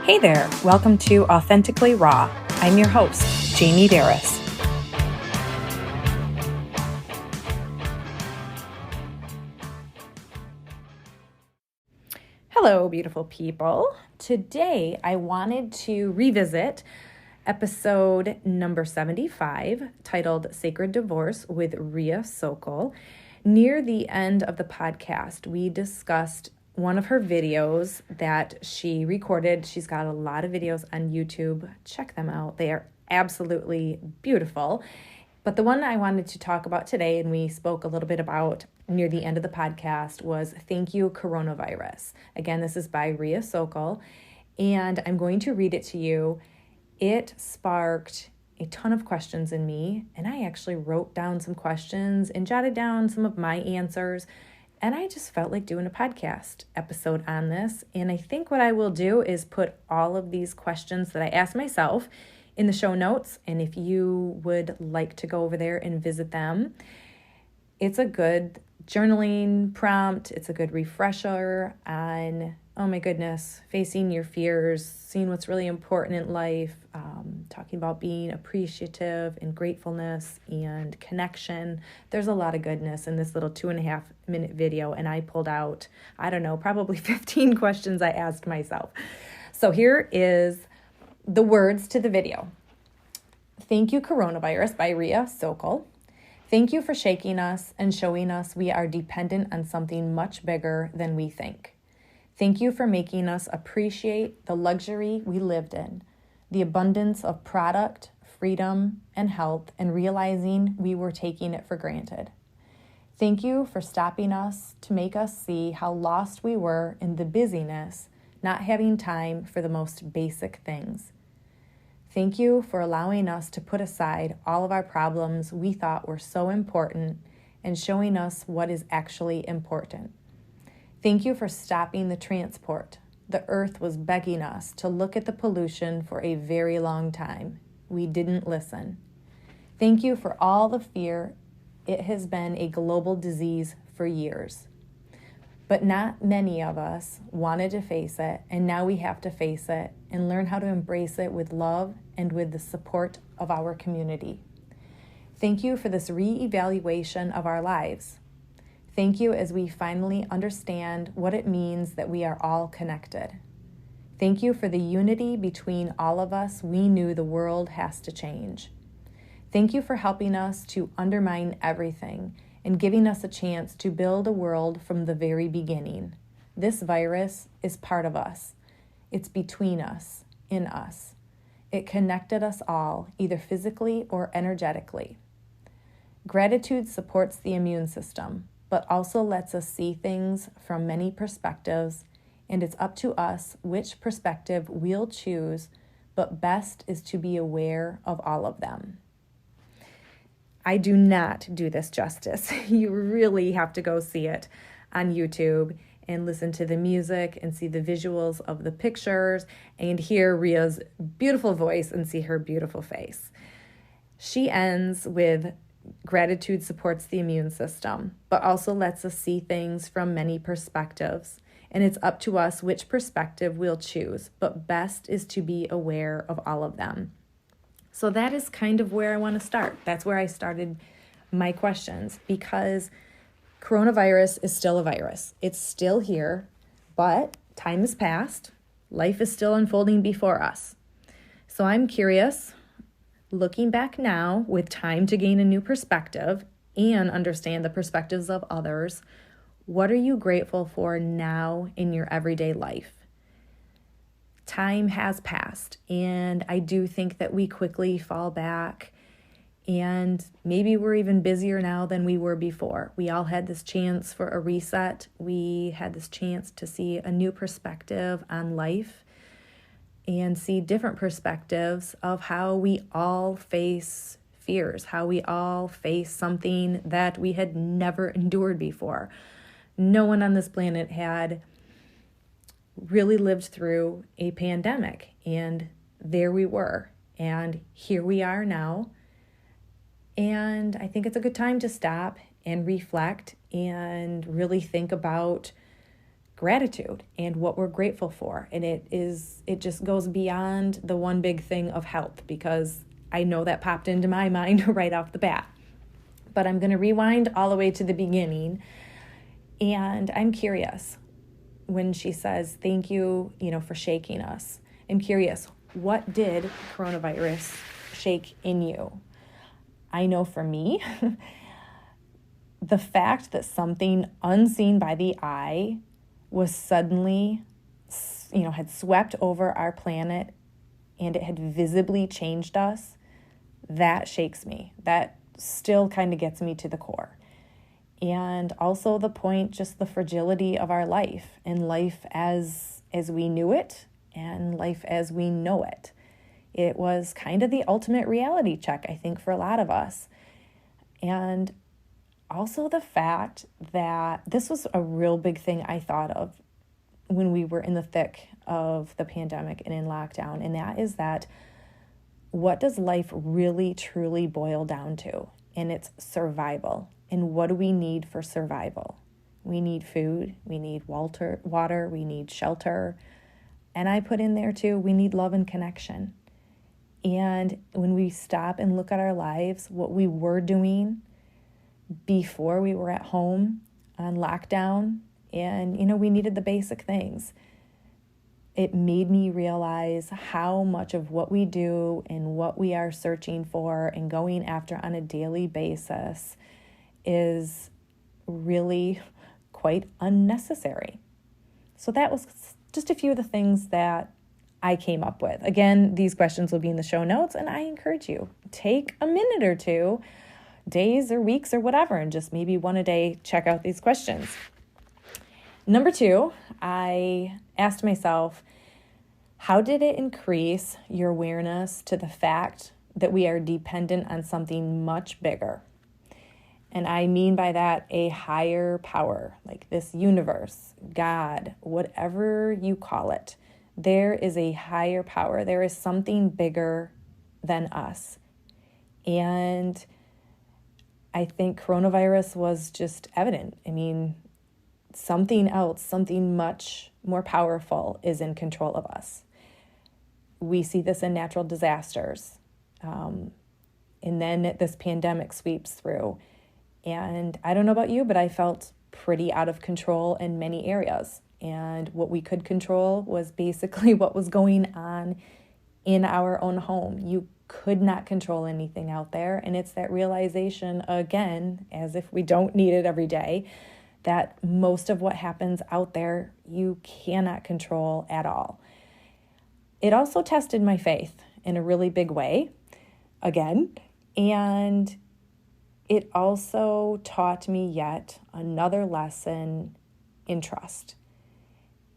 Hey there, welcome to Authentically Raw. I'm your host, Jamie Berris. Hello, beautiful people. Today I wanted to revisit episode number 75, titled Sacred Divorce with Rhea Sokol. Near the end of the podcast, we discussed one of her videos that she recorded. She's got a lot of videos on YouTube. Check them out. They are absolutely beautiful. But the one I wanted to talk about today, and we spoke a little bit about near the end of the podcast, was Thank You, Coronavirus. Again, this is by Rhea Sokol, and I'm going to read it to you. It sparked a ton of questions in me, and I actually wrote down some questions and jotted down some of my answers. And I just felt like doing a podcast episode on this. And I think what I will do is put all of these questions that I asked myself in the show notes. And if you would like to go over there and visit them, it's a good journaling prompt. It's a good refresher on, oh my goodness, facing your fears, seeing what's really important in life, talking about being appreciative and gratefulness and connection. There's a lot of goodness in this little 2.5-minute video, and I pulled out, probably 15 questions I asked myself. So here is the words to the video. Thank you, Coronavirus by Rhea Sokol. Thank you for shaking us and showing us we are dependent on something much bigger than we think. Thank you for making us appreciate the luxury we lived in, the abundance of product, freedom, and health, and realizing we were taking it for granted. Thank you for stopping us to make us see how lost we were in the busyness, not having time for the most basic things. Thank you for allowing us to put aside all of our problems we thought were so important and showing us what is actually important. Thank you for stopping the transport. The earth was begging us to look at the pollution for a very long time. We didn't listen. Thank you for all the fear. It has been a global disease for years. But not many of us wanted to face it, and now we have to face it and learn how to embrace it with love and with the support of our community. Thank you for this re-evaluation of our lives. Thank you as we finally understand what it means that we are all connected. Thank you for the unity between all of us. We knew the world has to change. Thank you for helping us to undermine everything and giving us a chance to build a world from the very beginning. This virus is part of us. It's between us, in us. It connected us all, either physically or energetically. Gratitude supports the immune system, but also lets us see things from many perspectives, and it's up to us which perspective we'll choose, but best is to be aware of all of them. I do not do this justice. You really have to go see it on YouTube and listen to the music and see the visuals of the pictures and hear Rhea's beautiful voice and see her beautiful face. She ends with gratitude supports the immune system, but also lets us see things from many perspectives. And it's up to us which perspective we'll choose, but best is to be aware of all of them. So that is kind of where I want to start. That's where I started my questions, because coronavirus is still a virus. It's still here, but time has passed. Life is still unfolding before us. So I'm curious, looking back now with time to gain a new perspective and understand the perspectives of others, what are you grateful for now in your everyday life? Time has passed, and I do think that we quickly fall back, and maybe we're even busier now than we were before. We all had this chance for a reset. We had this chance to see a new perspective on life and see different perspectives of how we all face fears, how we all face something that we had never endured before. No one on this planet had really lived through a pandemic, and there we were, and here we are now. And I think it's a good time to stop and reflect and really think about gratitude and what we're grateful for. And it just goes beyond the one big thing of health, because I know that popped into my mind right off the bat. But I'm going to rewind all the way to the beginning. And I'm curious when she says, thank you, for shaking us. I'm curious, what did coronavirus shake in you? I know for me, the fact that something unseen by the eye was suddenly, had swept over our planet and it had visibly changed us, that shakes me. That still kind of gets me to the core. And also the point, just the fragility of our life, and life as we knew it and life as we know it. It was kind of the ultimate reality check, I think, for a lot of us. And also the fact that this was a real big thing I thought of when we were in the thick of the pandemic and in lockdown. And that is that, what does life really truly boil down to? And it's survival. And what do we need for survival? We need food, we need water, we need shelter. And I put in there too, we need love and connection. And when we stop and look at our lives, what we were doing before we were at home on lockdown, and we needed the basic things, it made me realize how much of what we do and what we are searching for and going after on a daily basis is really quite unnecessary. So that was just a few of the things that I came up with. Again, these questions will be in the show notes, and I encourage you, take a minute or two, days or weeks or whatever, and just maybe one a day, check out these questions. Number 2, I asked myself, how did it increase your awareness to the fact that we are dependent on something much bigger? And I mean by that a higher power, like this universe, God, whatever you call it. There is a higher power. There is something bigger than us. And I think coronavirus was just evident. I mean, something else, something much more powerful is in control of us. We see this in natural disasters. And then this pandemic sweeps through. And I don't know about you, but I felt pretty out of control in many areas. And what we could control was basically what was going on in our own home. You could not control anything out there. And it's that realization, again, as if we don't need it every day, that most of what happens out there, you cannot control at all. It also tested my faith in a really big way, again, and it also taught me yet another lesson in trust,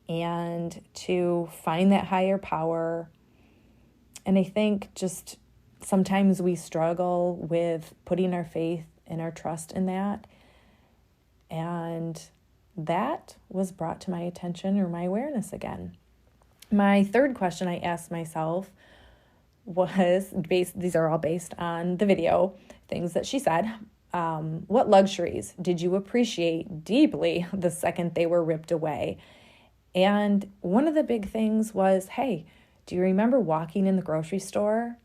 and to find that higher power. And I think just sometimes we struggle with putting our faith and our trust in that. And that was brought to my attention, or my awareness again. My third question I asked myself was, these are all based on the video, things that she said. What luxuries did you appreciate deeply the second they were ripped away? And one of the big things was, hey, do you remember walking in the grocery store,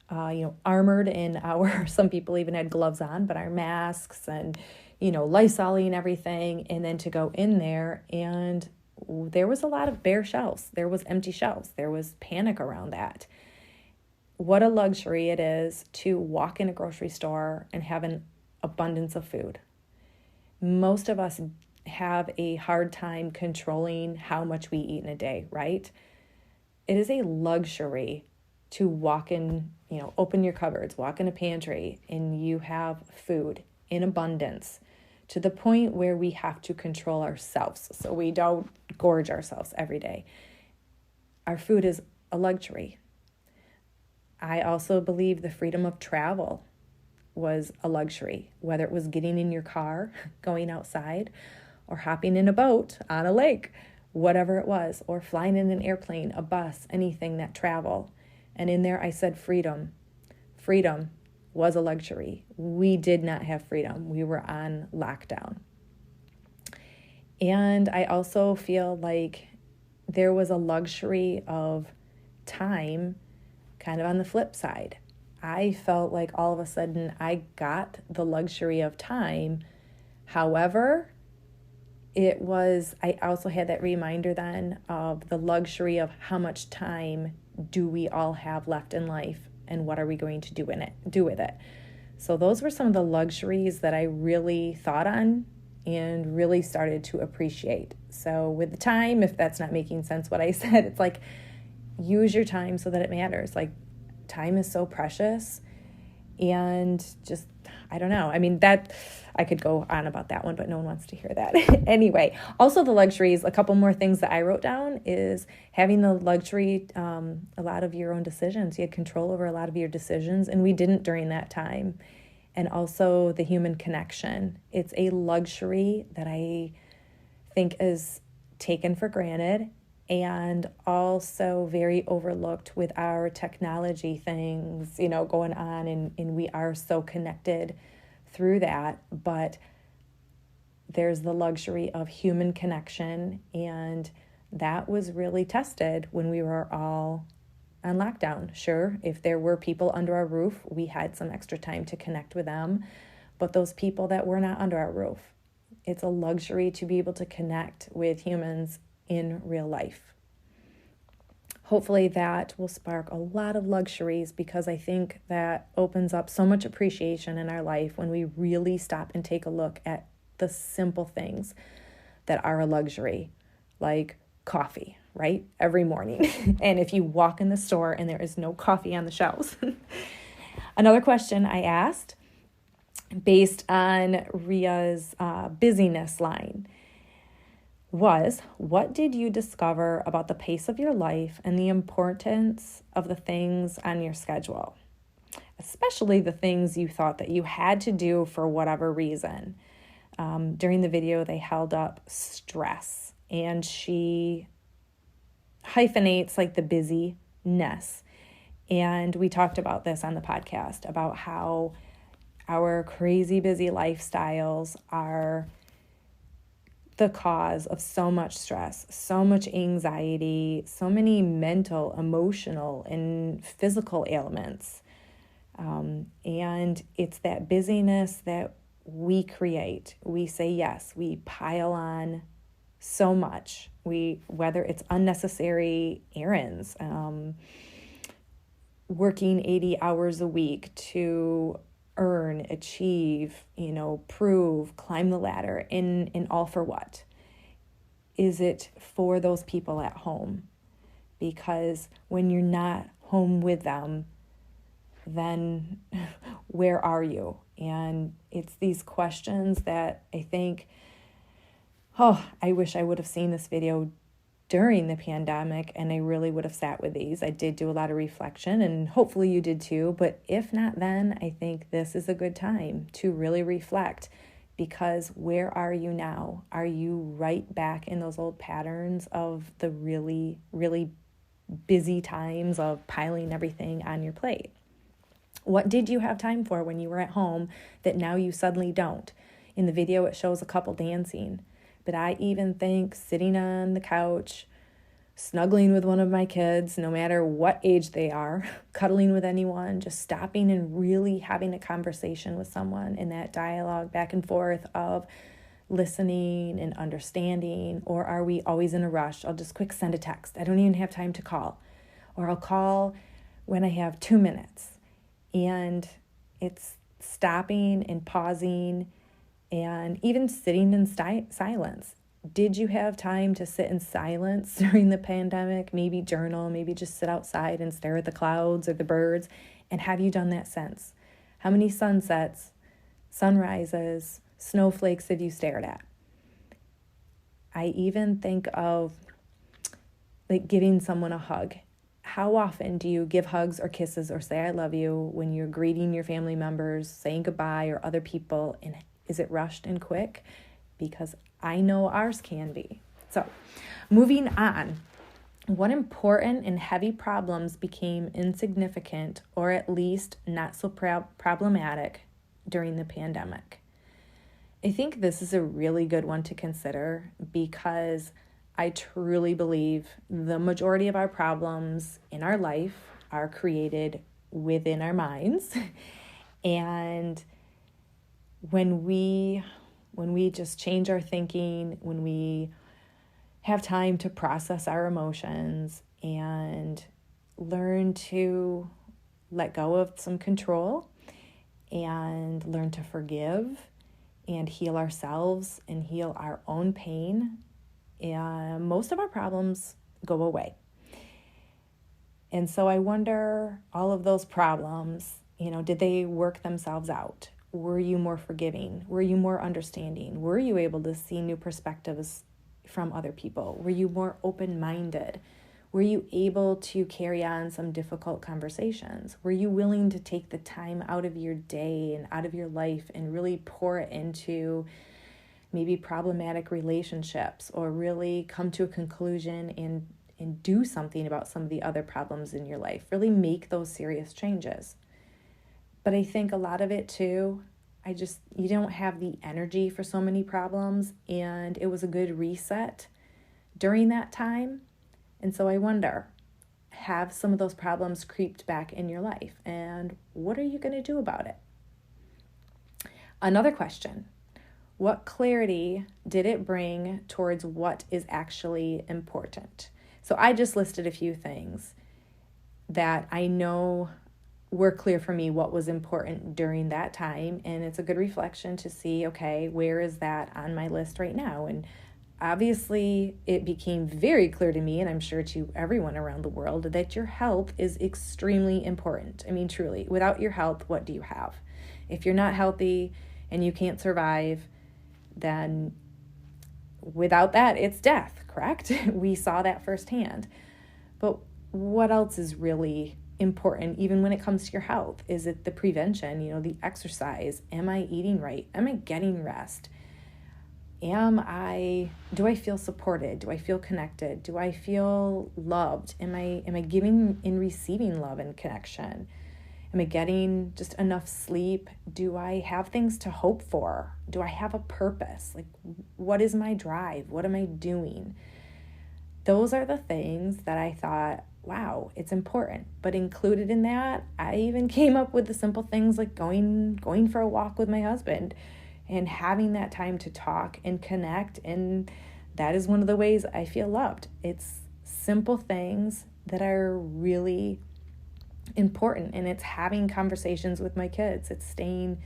armored in our, some people even had gloves on, but our masks and, Lysoling and everything, and then to go in there, and there was a lot of bare shelves. There was empty shelves. There was panic around that. What a luxury it is to walk in a grocery store and have an abundance of food. Most of us have a hard time controlling how much we eat in a day, right? It is a luxury to walk in, open your cupboards, walk in a pantry, and you have food in abundance, to the point where we have to control ourselves so we don't gorge ourselves every day. Our food is a luxury. I also believe the freedom of travel was a luxury, whether it was getting in your car, going outside, or hopping in a boat on a lake, whatever it was, or flying in an airplane, a bus, anything that travel. And in there I said freedom. Freedom was a luxury. We did not have freedom. We were on lockdown. And I also feel like there was a luxury of time kind of on the flip side. I felt like all of a sudden I got the luxury of time. However, I also had that reminder then of the luxury of how much time do we all have left in life and what are we going to do with it. So those were some of the luxuries that I really thought on and really started to appreciate. So with the time, if that's not making sense what I said, it's like use your time so that it matters. Like time is so precious, and just, I don't know. I mean, that I could go on about that one, but no one wants to hear that. Anyway, also the luxuries, a couple more things that I wrote down is having the luxury, a lot of your own decisions. You had control over a lot of your decisions, and we didn't during that time. And also the human connection. It's a luxury that I think is taken for granted and also very overlooked with our technology things, going on, and we are so connected through that. But there's the luxury of human connection, and that was really tested when we were all on lockdown. Sure, if there were people under our roof, we had some extra time to connect with them, but those people that were not under our roof, it's a luxury to be able to connect with humans in real life. Hopefully that will spark a lot of luxuries, because I think that opens up so much appreciation in our life when we really stop and take a look at the simple things that are a luxury, like coffee, right? Every morning. And if you walk in the store and there is no coffee on the shelves. Another question I asked based on Ria's busyness line was, what did you discover about the pace of your life and the importance of the things on your schedule, especially the things you thought that you had to do for whatever reason? During the video, they held up stress, and she hyphenates like the busyness. And we talked about this on the podcast, about how our crazy busy lifestyles are the cause of so much stress, so much anxiety, so many mental, emotional, and physical ailments. And it's that busyness that we create. We say yes, we pile on so much. Whether it's unnecessary errands, working 80 hours a week to earn, achieve, prove, climb the ladder, in all for what? Is it for those people at home? Because when you're not home with them, then where are you? And it's these questions that I think, I wish I would have seen this video during the pandemic, and I really would have sat with these. I did do a lot of reflection, and hopefully you did too. But if not then, I think this is a good time to really reflect, because where are you now? Are you right back in those old patterns of the really, really busy times of piling everything on your plate? What did you have time for when you were at home that now you suddenly don't? In the video, it shows a couple dancing. But I even think sitting on the couch, snuggling with one of my kids, no matter what age they are, cuddling with anyone, just stopping and really having a conversation with someone, in that dialogue back and forth of listening and understanding. Or are we always in a rush? I'll just quick send a text. I don't even have time to call. Or I'll call when I have 2 minutes. And it's stopping and pausing and even sitting in silence. Did you have time to sit in silence during the pandemic? Maybe journal, maybe just sit outside and stare at the clouds or the birds. And have you done that since? How many sunsets, sunrises, snowflakes have you stared at? I even think of like giving someone a hug. How often do you give hugs or kisses or say I love you when you're greeting your family members, saying goodbye, or other people? And is it rushed and quick? Because I know ours can be. So, moving on. What important and heavy problems became insignificant, or at least not so problematic, during the pandemic? I think this is a really good one to consider because I truly believe the majority of our problems in our life are created within our minds. And when we just change our thinking, when we have time to process our emotions and learn to let go of some control and learn to forgive and heal ourselves and heal our own pain, and most of our problems go away. And so I wonder, all of those problems, did they work themselves out? Were you more forgiving? Were you more understanding? Were you able to see new perspectives from other people? Were you more open-minded? Were you able to carry on some difficult conversations? Were you willing to take the time out of your day and out of your life and really pour it into maybe problematic relationships, or really come to a conclusion and do something about some of the other problems in your life? Really make those serious changes. But I think a lot of it too, you don't have the energy for so many problems, and it was a good reset during that time. And so I wonder, have some of those problems creeped back in your life? And what are you going to do about it? Another question, what clarity did it bring towards what is actually important? So I just listed a few things that I know were clear for me what was important during that time. And it's a good reflection to see, okay, where is that on my list right now? And obviously, it became very clear to me, and I'm sure to everyone around the world, that your health is extremely important. I mean, truly, without your health, what do you have? If you're not healthy and you can't survive, then without that, it's death, correct? We saw that firsthand. But what else is really important, even when it comes to your health? Is it the prevention, the exercise? Am I eating right? Am I getting rest? Do I feel supported? Do I feel connected? Do I feel loved? Am I giving and receiving love and connection? Am I getting just enough sleep? Do I have things to hope for? Do I have a purpose? Like, what is my drive? What am I doing? Those are the things that I thought, wow, it's important. But included in that, I even came up with the simple things like going for a walk with my husband and having that time to talk and connect. And that is one of the ways I feel loved. It's simple things that are really important. And it's having conversations with my kids. It's staying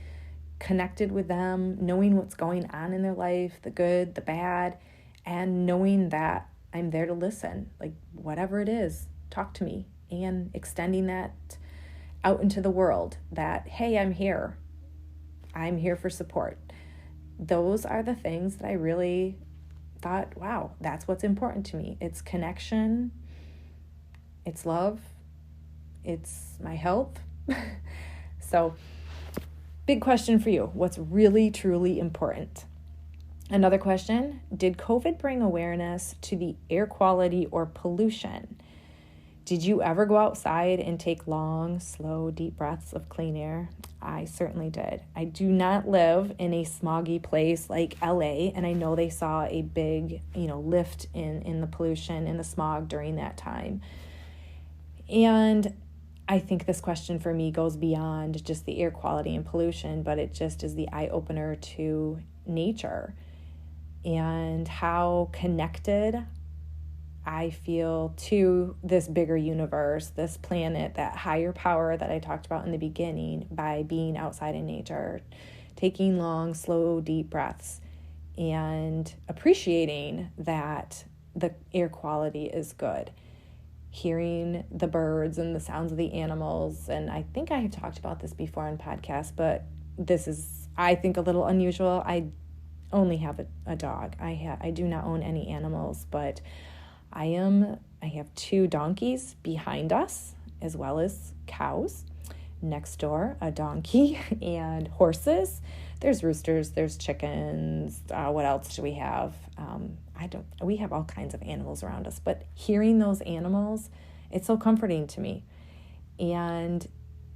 connected with them, knowing what's going on in their life, the good, the bad, and knowing that I'm there to listen. Like, whatever it is, talk to me, and extending that out into the world that, hey, I'm here. I'm here for support. Those are the things that I really thought, wow, that's what's important to me. It's connection, it's love, it's my health. So, big question for you. What's really, truly important? Another question, did COVID bring awareness to the air quality or pollution? Did you ever go outside and take long, slow, deep breaths of clean air? I certainly did. I do not live in a smoggy place like LA, and I know they saw a big, lift in the pollution and the smog during that time. And I think this question for me goes beyond just the air quality and pollution, but it just is the eye-opener to nature and how connected I feel to this bigger universe, this planet, that higher power that I talked about in the beginning, by being outside in nature, taking long, slow, deep breaths, and appreciating that the air quality is good. Hearing the birds and the sounds of the animals. And I think I have talked about this before on podcasts, but this is, I think, a little unusual. I only have a dog. I do not own any animals, but I have 2 donkeys behind us, as well as cows. Next door, a donkey and horses. There's roosters, there's chickens. What else do we have? We have all kinds of animals around us, but hearing those animals, it's so comforting to me. And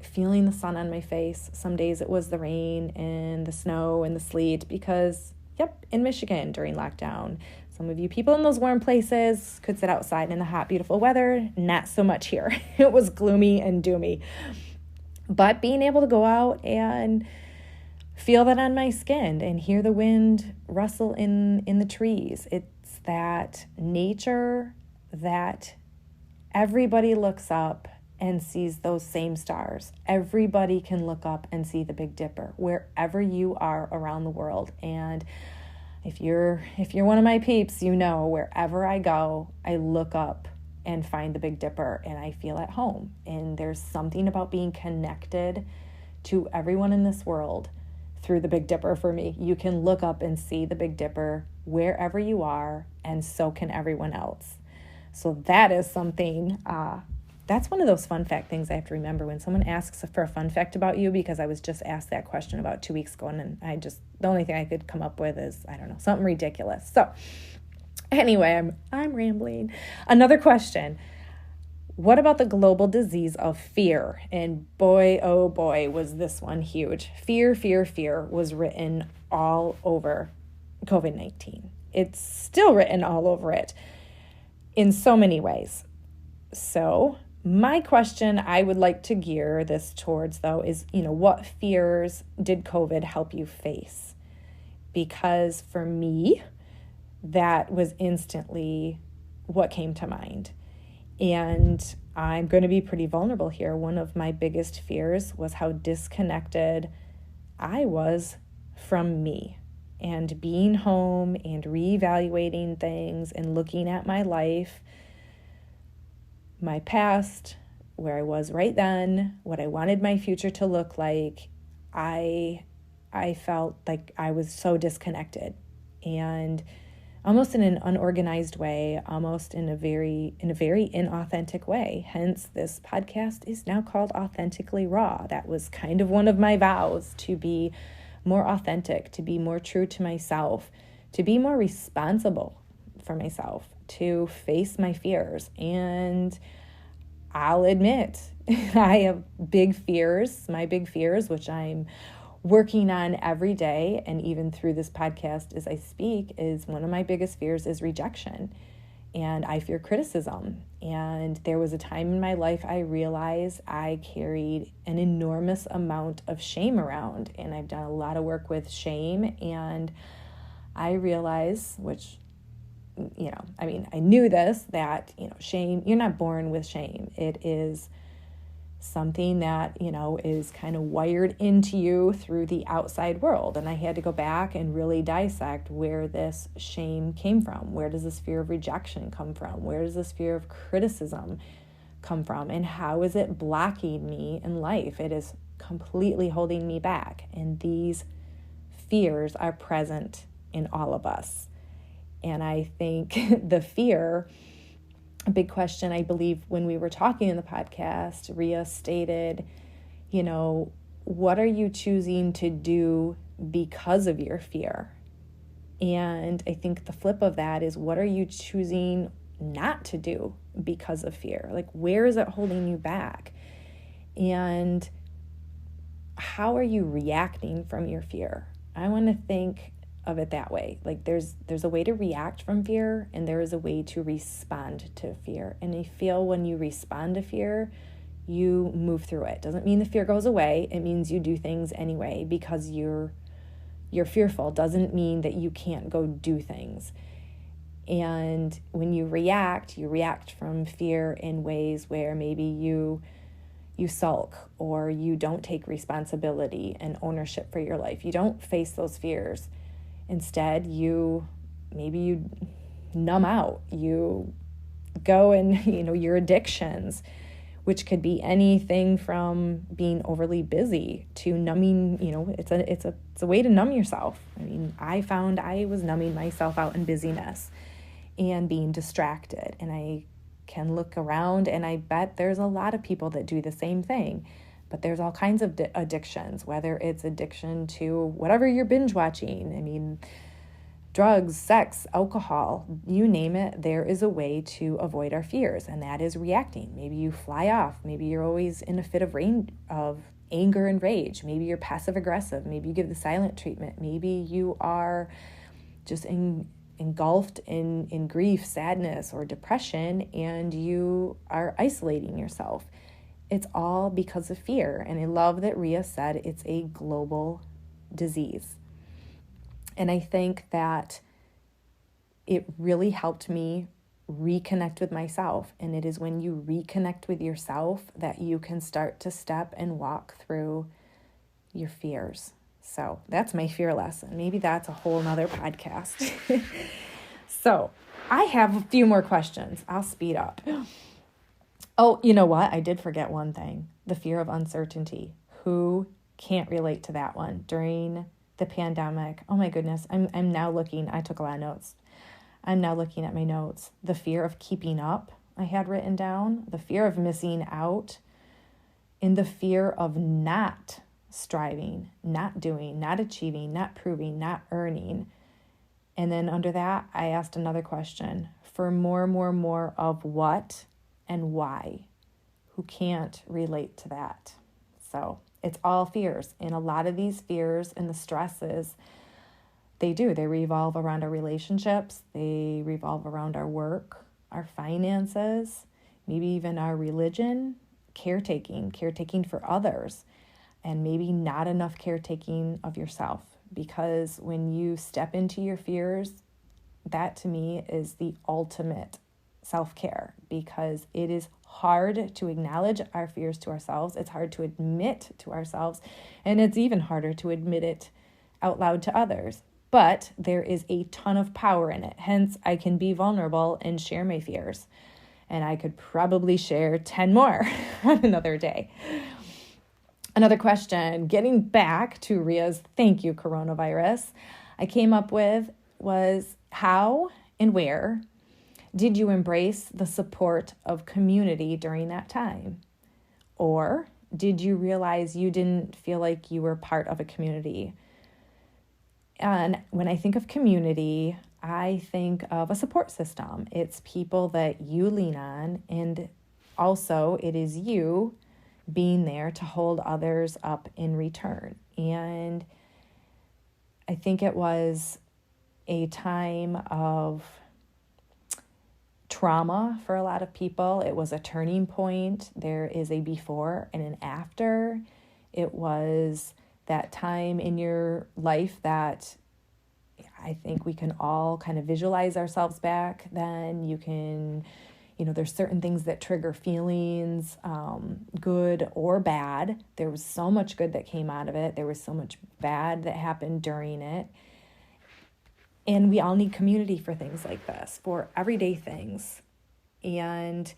feeling the sun on my face. Some days it was the rain and the snow and the sleet because, yep, in Michigan during lockdown, some of you people in those warm places could sit outside in the hot, beautiful weather. Not so much here. It was gloomy and doomy. But being able to go out and feel that on my skin and hear the wind rustle in the trees. It's that nature that everybody looks up and sees those same stars. Everybody can look up and see the Big Dipper wherever you are around the world. And if you're one of my peeps, you know wherever I go, I look up and find the Big Dipper and I feel at home. And there's something about being connected to everyone in this world through the Big Dipper for me. You can look up and see the Big Dipper wherever you are, and so can everyone else. So that is something, that's one of those fun fact things I have to remember when someone asks for a fun fact about you, because I was just asked that question about 2 weeks ago, and the only thing I could come up with is, I don't know, something ridiculous. So anyway, I'm rambling. Another question. What about the global disease of fear? And boy, oh boy, was this one huge. Fear, fear, fear was written all over COVID-19. It's still written all over it in so many ways. So my question I would like to gear this towards, though, is, what fears did COVID help you face? Because for me, that was instantly what came to mind. And I'm going to be pretty vulnerable here. One of my biggest fears was how disconnected I was from me, and being home and reevaluating things and looking at my life, my past, where I was right then, what I wanted my future to look like. I felt like I was so disconnected, and almost in an unorganized way, almost in a very inauthentic way. Hence, this podcast is now called Authentically Raw. That was kind of one of my vows, to be more authentic, to be more true to myself, to be more responsible for myself, to face my fears. And I'll admit, I have big fears, my big fears, which I'm working on every day, and even through this podcast as I speak, is one of my biggest fears is rejection. And I fear criticism. And there was a time in my life I realized I carried an enormous amount of shame around. And I've done a lot of work with shame. And I realized, which, I knew this, that, shame, you're not born with shame. It is something that, is kind of wired into you through the outside world. And I had to go back and really dissect where this shame came from. Where does this fear of rejection come from? Where does this fear of criticism come from? And how is it blocking me in life? It is completely holding me back. And these fears are present in all of us. And I think the fear, a big question, I believe, when we were talking in the podcast, Rhea stated, what are you choosing to do because of your fear? And I think the flip of that is, what are you choosing not to do because of fear? Like, where is it holding you back? And how are you reacting from your fear? I want to think of it that way. Like, there's a way to react from fear, and there is a way to respond to fear. And I feel when you respond to fear, you move through it. Doesn't mean the fear goes away. It means you do things anyway because you're fearful. Doesn't mean that you can't go do things. And when you react from fear in ways where maybe you sulk, or you don't take responsibility and ownership for your life. You don't face those fears. Instead, you numb out. You go and, your addictions, which could be anything from being overly busy to numbing, it's a way to numb yourself. I found I was numbing myself out in busyness and being distracted. And I can look around, and I bet there's a lot of people that do the same thing. But there's all kinds of addictions, whether it's addiction to whatever you're binge watching. drugs, sex, alcohol, you name it, there is a way to avoid our fears, and that is reacting. Maybe you fly off. Maybe you're always in a fit of anger and rage. Maybe you're passive aggressive. Maybe you give the silent treatment. Maybe you are just engulfed in grief, sadness, or depression, and you are isolating yourself. It's all because of fear. And I love that Rhea said it's a global disease. And I think that it really helped me reconnect with myself. And it is when you reconnect with yourself that you can start to step and walk through your fears. So that's my fear lesson. Maybe that's a whole nother podcast. So I have a few more questions. I'll speed up. Oh, you know what? I did forget one thing. The fear of uncertainty. Who can't relate to that one during the pandemic? Oh my goodness. I'm now looking. I took a lot of notes. I'm now looking at my notes. The fear of keeping up, I had written down. The fear of missing out. And the fear of not striving, not doing, not achieving, not proving, not earning. And then under that, I asked another question. For more of what and why? Who can't relate to that? So it's all fears. And a lot of these fears and the stresses, they revolve around our relationships. They revolve around our work, our finances, maybe even our religion, caretaking for others, and maybe not enough caretaking of yourself. Because when you step into your fears, that to me is the ultimate self-care, because it is hard to acknowledge our fears to ourselves. It's hard to admit to ourselves, and it's even harder to admit it out loud to others. But there is a ton of power in it. Hence, I can be vulnerable and share my fears. And I could probably share 10 more on another day. Another question, getting back to Rhea's thank you, coronavirus, I came up with was how and where did you embrace the support of community during that time? Or did you realize you didn't feel like you were part of a community? And when I think of community, I think of a support system. It's people that you lean on, and also it is you being there to hold others up in return. And I think it was a time of trauma for a lot of people. It was a turning point. There is a before and an after. It was that time in your life that I think we can all kind of visualize ourselves back then. You can, there's certain things that trigger feelings, good or bad. There was so much good that came out of it. There was so much bad that happened during it. And we all need community for things like this, for everyday things. And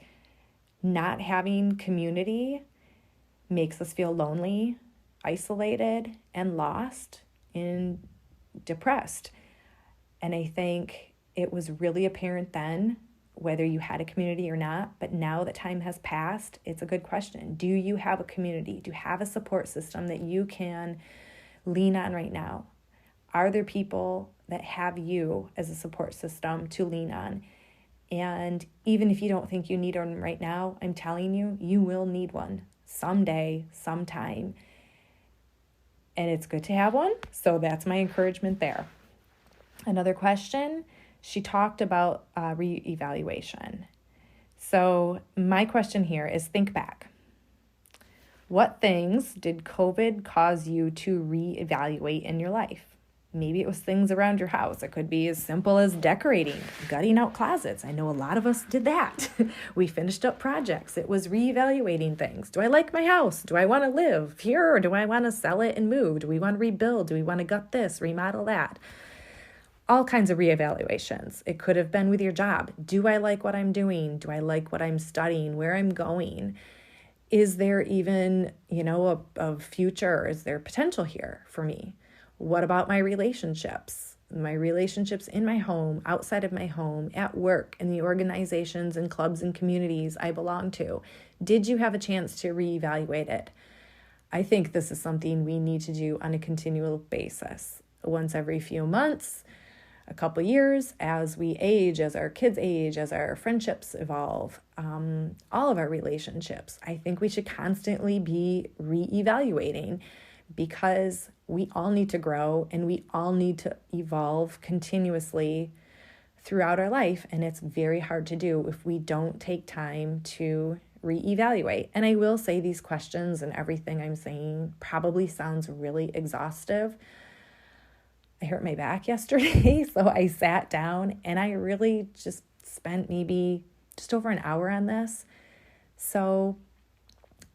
not having community makes us feel lonely, isolated, and lost, and depressed. And I think it was really apparent then, whether you had a community or not, but now that time has passed, it's a good question. Do you have a community? Do you have a support system that you can lean on right now? Are there people that have you as a support system to lean on? And even if you don't think you need one right now, I'm telling you, you will need one someday, sometime. And it's good to have one. So that's my encouragement there. Another question, she talked about reevaluation. So my question here is, think back. What things did COVID cause you to reevaluate in your life? Maybe it was things around your house. It could be as simple as decorating, gutting out closets. I know a lot of us did that. We finished up projects. It was reevaluating things. Do I like my house? Do I want to live here, or do I want to sell it and move? Do we want to rebuild? Do we want to gut this, remodel that? All kinds of reevaluations. It could have been with your job. Do I like what I'm doing? Do I like what I'm studying, where I'm going? Is there even, a future? Is there potential here for me? What about my relationships? My relationships in my home, outside of my home, at work, in the organizations and clubs and communities I belong to. Did you have a chance to reevaluate it? I think this is something we need to do on a continual basis. Once every few months, a couple years, as we age, as our kids age, as our friendships evolve, all of our relationships, I think we should constantly be reevaluating, because we all need to grow and we all need to evolve continuously throughout our life. And it's very hard to do if we don't take time to reevaluate. And I will say these questions and everything I'm saying probably sounds really exhaustive. I hurt my back yesterday, so I sat down and I really just spent maybe just over an hour on this. So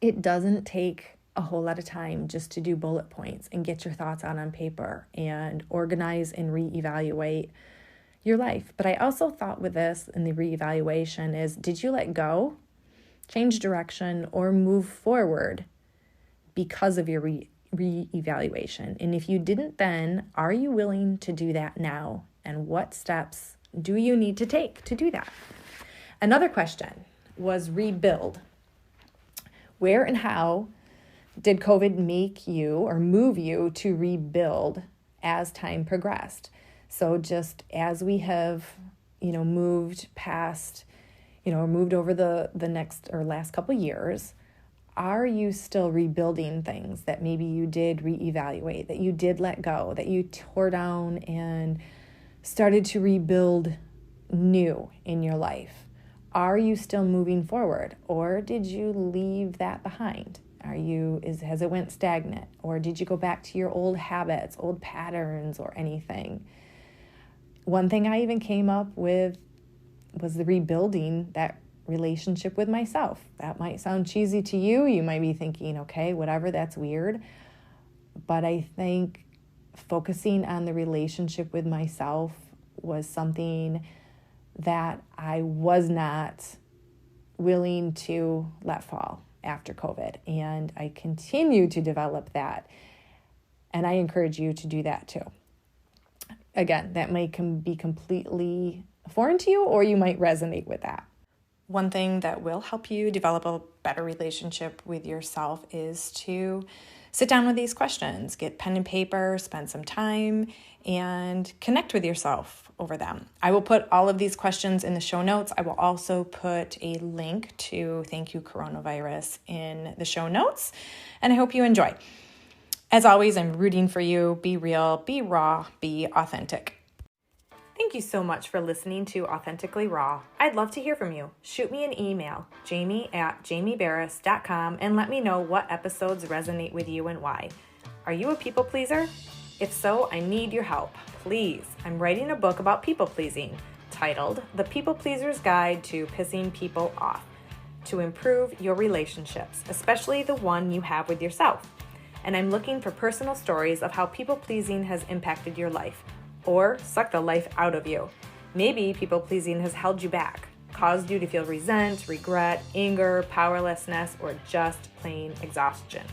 it doesn't take a whole lot of time just to do bullet points and get your thoughts out on paper and organize and reevaluate your life. But I also thought with this in the reevaluation is, did you let go, change direction, or move forward because of your reevaluation? And if you didn't then, are you willing to do that now? And what steps do you need to take to do that? Another question was rebuild. Where and how did COVID make you or move you to rebuild as time progressed? So just as we have, moved past, moved over the next or last couple years, are you still rebuilding things that maybe you did reevaluate, that you did let go, that you tore down and started to rebuild new in your life? Are you still moving forward, or did you leave that behind? Has it went stagnant, or did you go back to your old habits, old patterns, or anything? One thing I even came up with was the rebuilding that relationship with myself. That might sound cheesy to you. You might be thinking, okay, whatever, that's weird. But I think focusing on the relationship with myself was something that I was not willing to let fall after COVID. And I continue to develop that. And I encourage you to do that too. Again, that might be completely foreign to you, or you might resonate with that. One thing that will help you develop a better relationship with yourself is to sit down with these questions, get pen and paper, spend some time, and connect with yourself over them. I will put all of these questions in the show notes. I will also put a link to Thank You Coronavirus in the show notes, and I hope you enjoy. As always, I'm rooting for you. Be real, be raw, be authentic. Thank you so much for listening to Authentically Raw. I'd love to hear from you. Shoot me an email, jamie@jamieberris.com, and let me know what episodes resonate with you and why. Are you a people pleaser? If so, I need your help. Please, I'm writing a book about people pleasing titled The People Pleaser's Guide to Pissing People Off, to improve your relationships, especially the one you have with yourself. And I'm looking for personal stories of how people pleasing has impacted your life, or sucked the life out of you. Maybe people-pleasing has held you back, caused you to feel resent, regret, anger, powerlessness, or just plain exhaustion.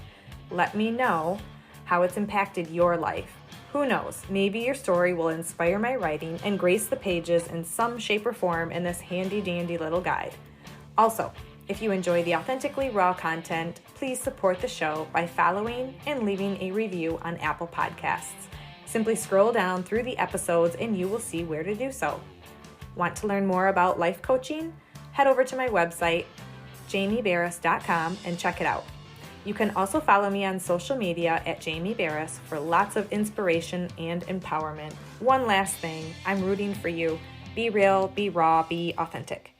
Let me know how it's impacted your life. Who knows, maybe your story will inspire my writing and grace the pages in some shape or form in this handy-dandy little guide. Also, if you enjoy the Authentically Raw content, please support the show by following and leaving a review on Apple Podcasts. Simply scroll down through the episodes and you will see where to do so. Want to learn more about life coaching? Head over to my website, jamieberris.com, and check it out. You can also follow me on social media at Jamie Berris for lots of inspiration and empowerment. One last thing, I'm rooting for you. Be real, be raw, be authentic.